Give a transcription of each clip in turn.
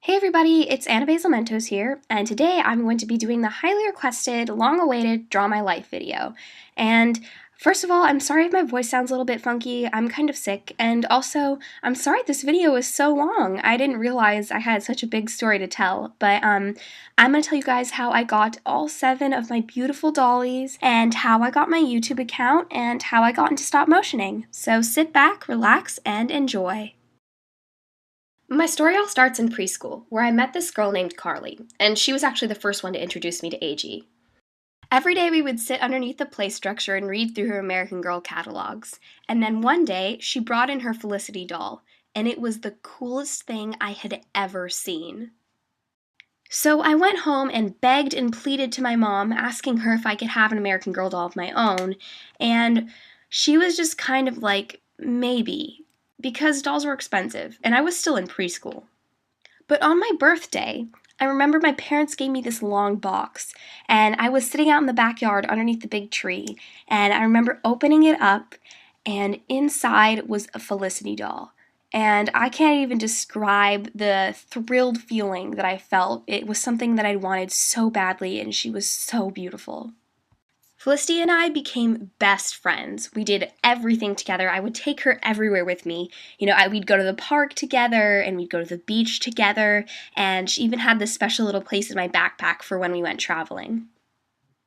Hey everybody, it's basilmentos here, and today I'm going to be doing the highly requested, long-awaited Draw My Life video. And first of all, I'm sorry if my voice sounds a little bit funky, I'm kind of sick, and also, I'm sorry this video is so long. I didn't realize I had such a big story to tell, but I'm going to tell you guys how I got all 7 of my beautiful dollies, and how I got my YouTube account, and how I got into stop motioning. So sit back, relax, and enjoy. My story all starts in preschool, where I met this girl named Carly, and she was actually the first one to introduce me to AG. Every day we would sit underneath the play structure and read through her American Girl catalogs, and then one day she brought in her Felicity doll, and it was the coolest thing I had ever seen. So I went home and begged and pleaded to my mom, asking her if I could have an American Girl doll of my own, and she was just kind of like, maybe, because dolls were expensive, and I was still in preschool. But on my birthday, I remember my parents gave me this long box, and I was sitting out in the backyard underneath the big tree, and I remember opening it up, and inside was a Felicity doll. And I can't even describe the thrilled feeling that I felt. It was something that I wanted so badly, and she was so beautiful. Felicity and I became best friends. We did everything together. I would take her everywhere with me. We'd go to the park together, and we'd go to the beach together, and she even had this special little place in my backpack for when we went traveling.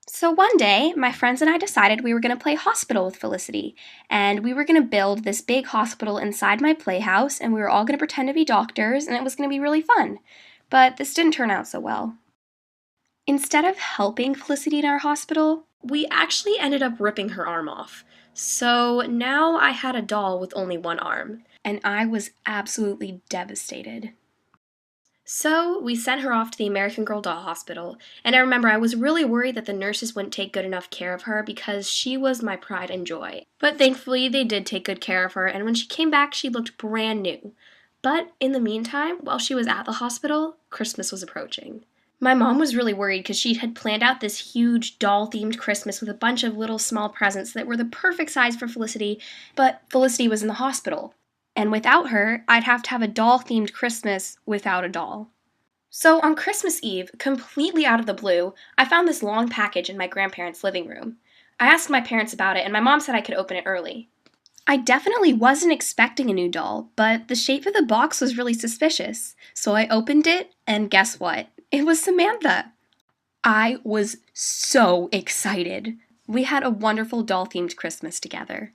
So one day, my friends and I decided we were going to play hospital with Felicity, and we were going to build this big hospital inside my playhouse, and we were all going to pretend to be doctors, and it was going to be really fun. But this didn't turn out so well. Instead of helping Felicity in our hospital, we actually ended up ripping her arm off. So now I had a doll with only one arm, and I was absolutely devastated. So we sent her off to the American Girl Doll Hospital, and I remember I was really worried that the nurses wouldn't take good enough care of her because she was my pride and joy. But thankfully they did take good care of her, and when she came back she looked brand new. But in the meantime, while she was at the hospital, Christmas was approaching. My mom was really worried because she had planned out this huge doll-themed Christmas with a bunch of little small presents that were the perfect size for Felicity, but Felicity was in the hospital. And without her, I'd have to have a doll-themed Christmas without a doll. So on Christmas Eve, completely out of the blue, I found this long package in my grandparents' living room. I asked my parents about it, and my mom said I could open it early. I definitely wasn't expecting a new doll, but the shape of the box was really suspicious. So I opened it, and guess what? It was Samantha. I was so excited. We had a wonderful doll-themed Christmas together.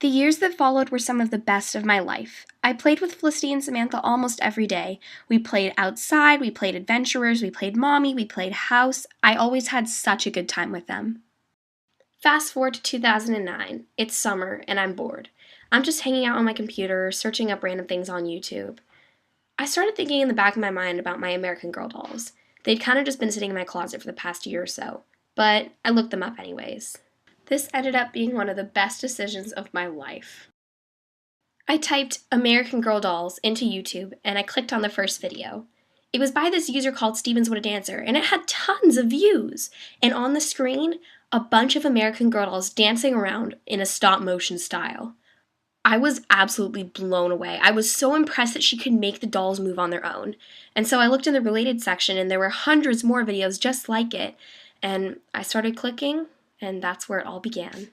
The years that followed were some of the best of my life. I played with Felicity and Samantha almost every day. We played outside, we played adventurers, we played mommy, we played house. I always had such a good time with them. Fast forward to 2009. It's summer, and I'm bored. I'm just hanging out on my computer, searching up random things on YouTube. I started thinking in the back of my mind about my American Girl dolls. They'd kind of just been sitting in my closet for the past year or so, but I looked them up anyways. This ended up being one of the best decisions of my life. I typed American Girl dolls into YouTube, and I clicked on the first video. It was by this user called Stevens What a Dancer, and it had tons of views. And on the screen, a bunch of American Girl dolls dancing around in a stop-motion style. I was absolutely blown away. I was so impressed that she could make the dolls move on their own. And so I looked in the related section, and there were hundreds more videos just like it. And I started clicking, and that's where it all began.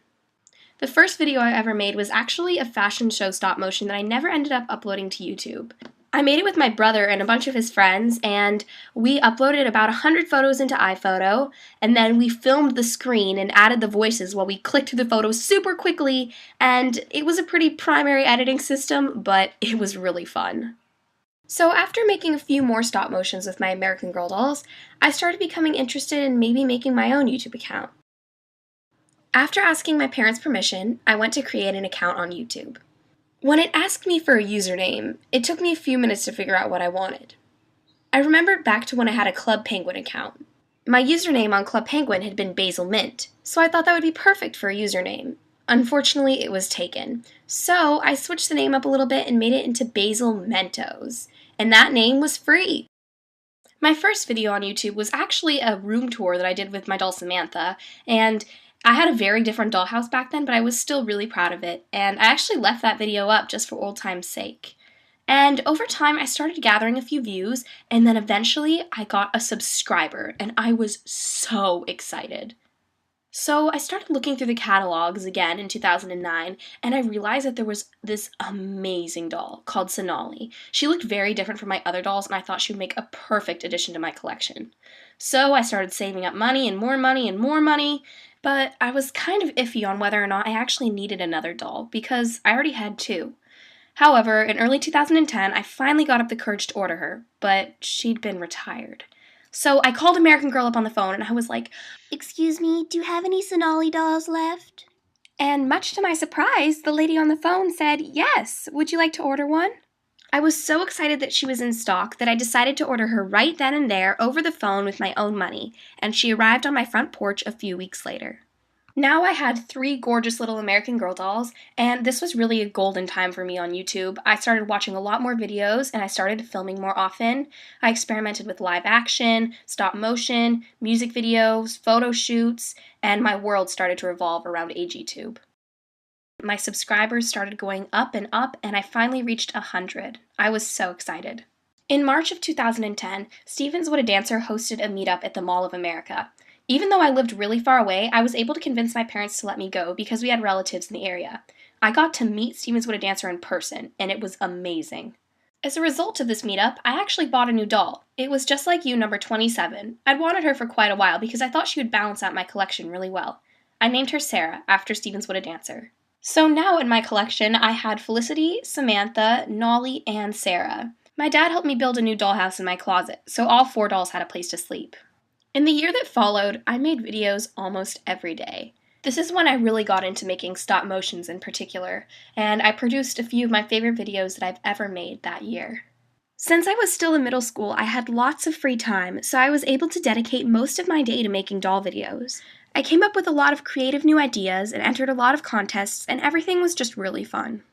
The first video I ever made was actually a fashion show stop motion that I never ended up uploading to YouTube. I made it with my brother and a bunch of his friends, and we uploaded about 100 photos into iPhoto, and then we filmed the screen and added the voices while we clicked through the photos super quickly, and it was a pretty primary editing system, but it was really fun. So after making a few more stop motions with my American Girl dolls, I started becoming interested in maybe making my own YouTube account. After asking my parents' permission, I went to create an account on YouTube. When it asked me for a username, it took me a few minutes to figure out what I wanted. I remembered back to when I had a Club Penguin account. My username on Club Penguin had been basilmint, so I thought that would be perfect for a username. Unfortunately, it was taken, so I switched the name up a little bit and made it into basilmentos, and that name was free. My first video on YouTube was actually a room tour that I did with my doll Samantha, and I had a very different dollhouse back then, but I was still really proud of it, and I actually left that video up just for old time's sake. And over time, I started gathering a few views, and then eventually I got a subscriber, and I was so excited. So I started looking through the catalogs again in 2009, and I realized that there was this amazing doll called Sonali. She looked very different from my other dolls, and I thought she would make a perfect addition to my collection. So I started saving up money and more money and more money, but I was kind of iffy on whether or not I actually needed another doll, because I already had two. However, in early 2010, I finally got up the courage to order her, but she'd been retired. So I called American Girl up on the phone and I was like, "Excuse me, do you have any Sonali dolls left?" and much to my surprise, the lady on the phone said, "Yes, would you like to order one?" I was so excited that she was in stock that I decided to order her right then and there over the phone with my own money, and she arrived on my front porch a few weeks later. Now I had three gorgeous little American Girl dolls, and this was really a golden time for me on YouTube. I started watching a lot more videos, and I started filming more often. I experimented with live action, stop motion, music videos, photo shoots, and my world started to revolve around AGTube. My subscribers started going up, and I finally reached 100. I was so excited. In March of 2010, Stevens What a Dancer hosted a meetup at the Mall of America. Even though I lived really far away, I was able to convince my parents to let me go because we had relatives in the area. I got to meet Stevens What a Dancer in person, and it was amazing. As a result of this meetup, I actually bought a new doll. It was Just Like You number 27. I'd wanted her for quite a while because I thought she would balance out my collection really well. I named her Sarah, after Stevens What a Dancer. So now in my collection, I had Felicity, Samantha, Nolly, and Sarah. My dad helped me build a new dollhouse in my closet, so all four dolls had a place to sleep. In the year that followed, I made videos almost every day. This is when I really got into making stop motions in particular, and I produced a few of my favorite videos that I've ever made that year. Since I was still in middle school, I had lots of free time, so I was able to dedicate most of my day to making doll videos. I came up with a lot of creative new ideas and entered a lot of contests, and everything was just really fun.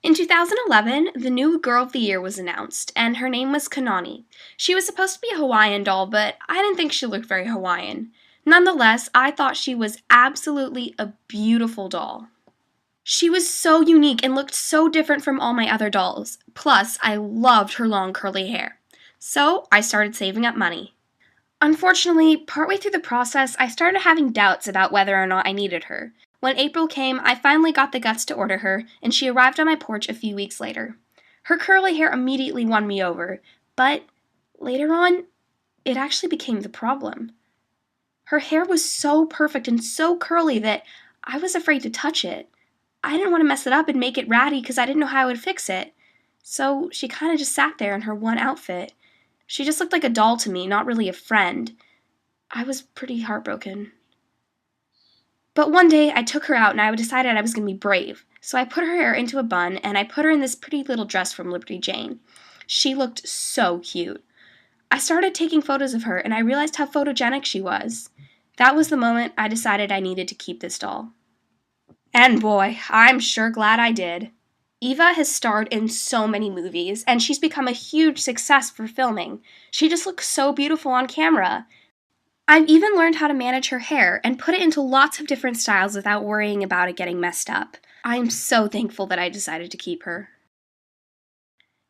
In 2011, the new Girl of the Year was announced, and her name was Kanani. She was supposed to be a Hawaiian doll, but I didn't think she looked very Hawaiian. Nonetheless, I thought she was absolutely a beautiful doll. She was so unique and looked so different from all my other dolls. Plus, I loved her long curly hair. So, I started saving up money. Unfortunately, partway through the process, I started having doubts about whether or not I needed her. When April came, I finally got the guts to order her, and she arrived on my porch a few weeks later. Her curly hair immediately won me over, but later on, it actually became the problem. Her hair was so perfect and so curly that I was afraid to touch it. I didn't want to mess it up and make it ratty because I didn't know how I would fix it. So she kind of just sat there in her one outfit. She just looked like a doll to me, not really a friend. I was pretty heartbroken. But one day I took her out and I decided I was going to be brave. So I put her hair into a bun and I put her in this pretty little dress from Liberty Jane. She looked so cute. I started taking photos of her and I realized how photogenic she was. That was the moment I decided I needed to keep this doll. And boy, I'm sure glad I did. Eva has starred in so many movies, and she's become a huge success for filming. She just looks so beautiful on camera. I've even learned how to manage her hair and put it into lots of different styles without worrying about it getting messed up. I'm so thankful that I decided to keep her.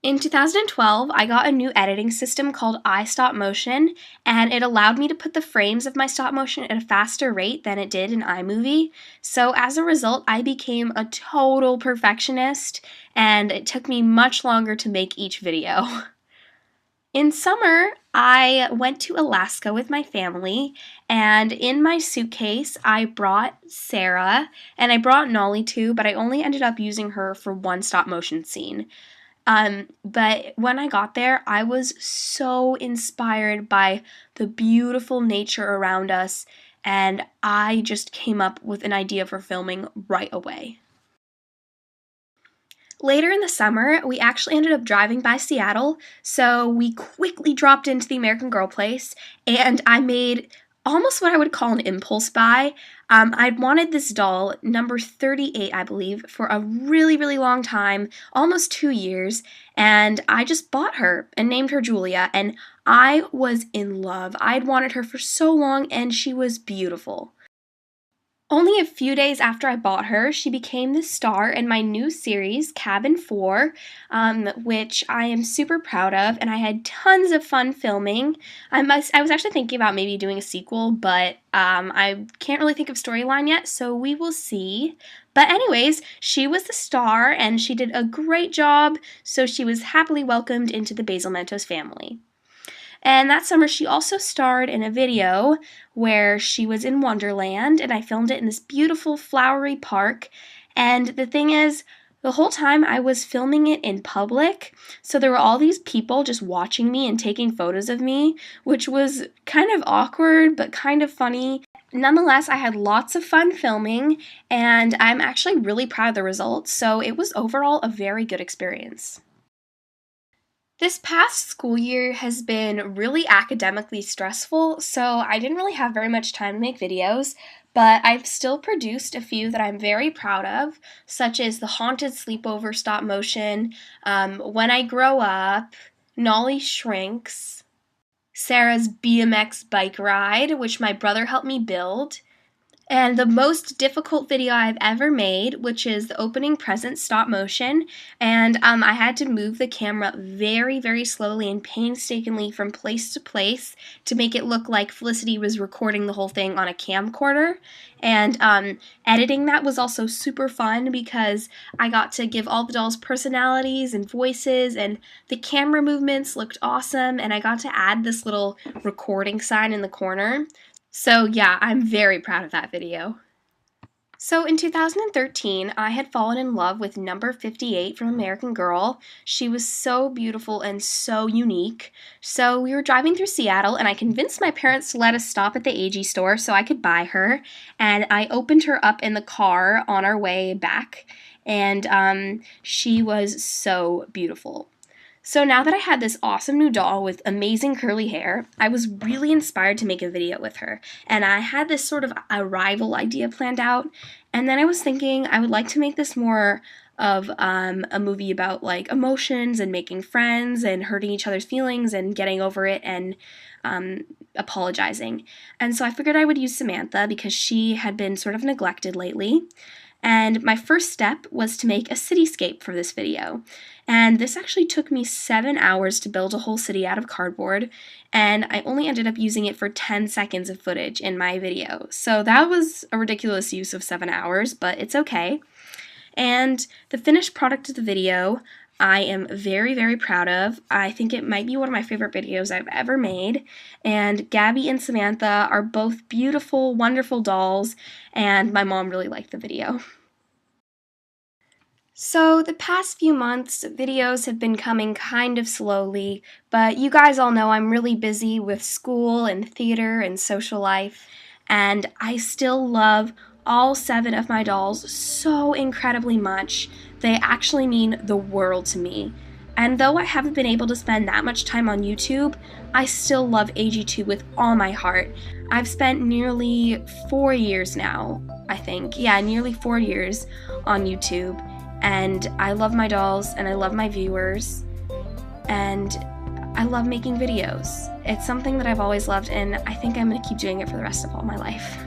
In 2012, I got a new editing system called iStop Motion, and it allowed me to put the frames of my stop motion at a faster rate than it did in iMovie. So as a result, I became a total perfectionist, and it took me much longer to make each video. In summer, I went to Alaska with my family, and in my suitcase, I brought Sarah, and I brought Nolly too, but I only ended up using her for one stop motion scene. But when I got there, I was so inspired by the beautiful nature around us, and I just came up with an idea for filming right away. Later in the summer, we actually ended up driving by Seattle, so we quickly dropped into the American Girl place, and I made almost what I would call an impulse buy. I'd wanted this doll, number 38, I believe, for a really, really long time, almost 2 years, and I just bought her and named her Julia, and I was in love. I'd wanted her for so long, and she was beautiful. Only a few days after I bought her, she became the star in my new series, Cabin 4, which I am super proud of, and I had tons of fun filming. I was actually thinking about maybe doing a sequel, but I can't really think of storyline yet, so we will see. But anyways, she was the star, and she did a great job, so she was happily welcomed into the basilmentos family. And that summer, she also starred in a video where she was in Wonderland, and I filmed it in this beautiful flowery park. And the thing is, the whole time I was filming it in public, so there were all these people just watching me and taking photos of me, which was kind of awkward but kind of funny. Nonetheless, I had lots of fun filming, and I'm actually really proud of the results, so it was overall a very good experience. This past school year has been really academically stressful, so I didn't really have very much time to make videos, but I've still produced a few that I'm very proud of, such as the Haunted Sleepover stop motion, When I Grow Up, Nolly Shrinks, Sarah's BMX bike ride, which my brother helped me build, and the most difficult video I've ever made, which is the opening present stop motion, and I had to move the camera very, very slowly and painstakingly from place to place to make it look like Felicity was recording the whole thing on a camcorder, and editing that was also super fun because I got to give all the dolls personalities and voices, and the camera movements looked awesome, and I got to add this little recording sign in the corner. So yeah, I'm very proud of that video. So in 2013, I had fallen in love with number 58 from American Girl. She was so beautiful and so unique. So we were driving through Seattle, and I convinced my parents to let us stop at the AG store so I could buy her. And I opened her up in the car on our way back, and she was so beautiful. So now that I had this awesome new doll with amazing curly hair, I was really inspired to make a video with her. And I had this sort of arrival idea planned out. And then I was thinking I would like to make this more of a movie about like emotions and making friends and hurting each other's feelings and getting over it and apologizing. And so I figured I would use Samantha because she had been sort of neglected lately. And my first step was to make a cityscape for this video. And this actually took me 7 hours to build a whole city out of cardboard, and I only ended up using it for 10 seconds of footage in my video. So that was a ridiculous use of 7 hours, but it's okay. And the finished product of the video I am very, very proud of. I think it might be one of my favorite videos I've ever made. And Gabby and Samantha are both beautiful, wonderful dolls, and my mom really liked the video. So the past few months, videos have been coming kind of slowly, but you guys all know I'm really busy with school and theater and social life, and I still love all 7 of my dolls so incredibly much. They actually mean the world to me. And though I haven't been able to spend that much time on YouTube, I still love AG2 with all my heart. I've spent nearly 4 years now, I think. Yeah, nearly 4 years on YouTube. And I love my dolls, and I love my viewers, and I love making videos. It's something that I've always loved, and I think I'm going to keep doing it for the rest of all my life.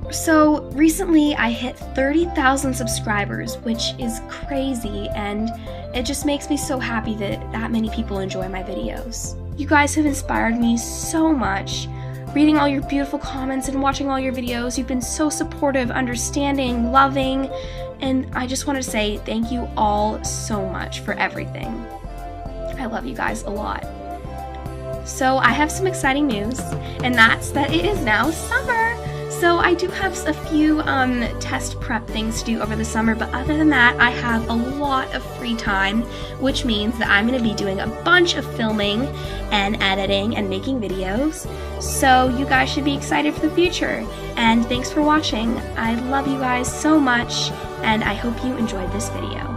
So recently I hit 30,000 subscribers, which is crazy, and it just makes me so happy that many people enjoy my videos. You guys have inspired me so much. Reading all your beautiful comments and watching all your videos, you've been so supportive, understanding, loving, and I just want to say thank you all so much for everything. I love you guys a lot. So I have some exciting news, and that's that it is now summer. So I do have a few test prep things to do over the summer, but other than that, I have a lot of free time, which means that I'm going to be doing a bunch of filming and editing and making videos. So you guys should be excited for the future. And thanks for watching. I love you guys so much, and I hope you enjoyed this video.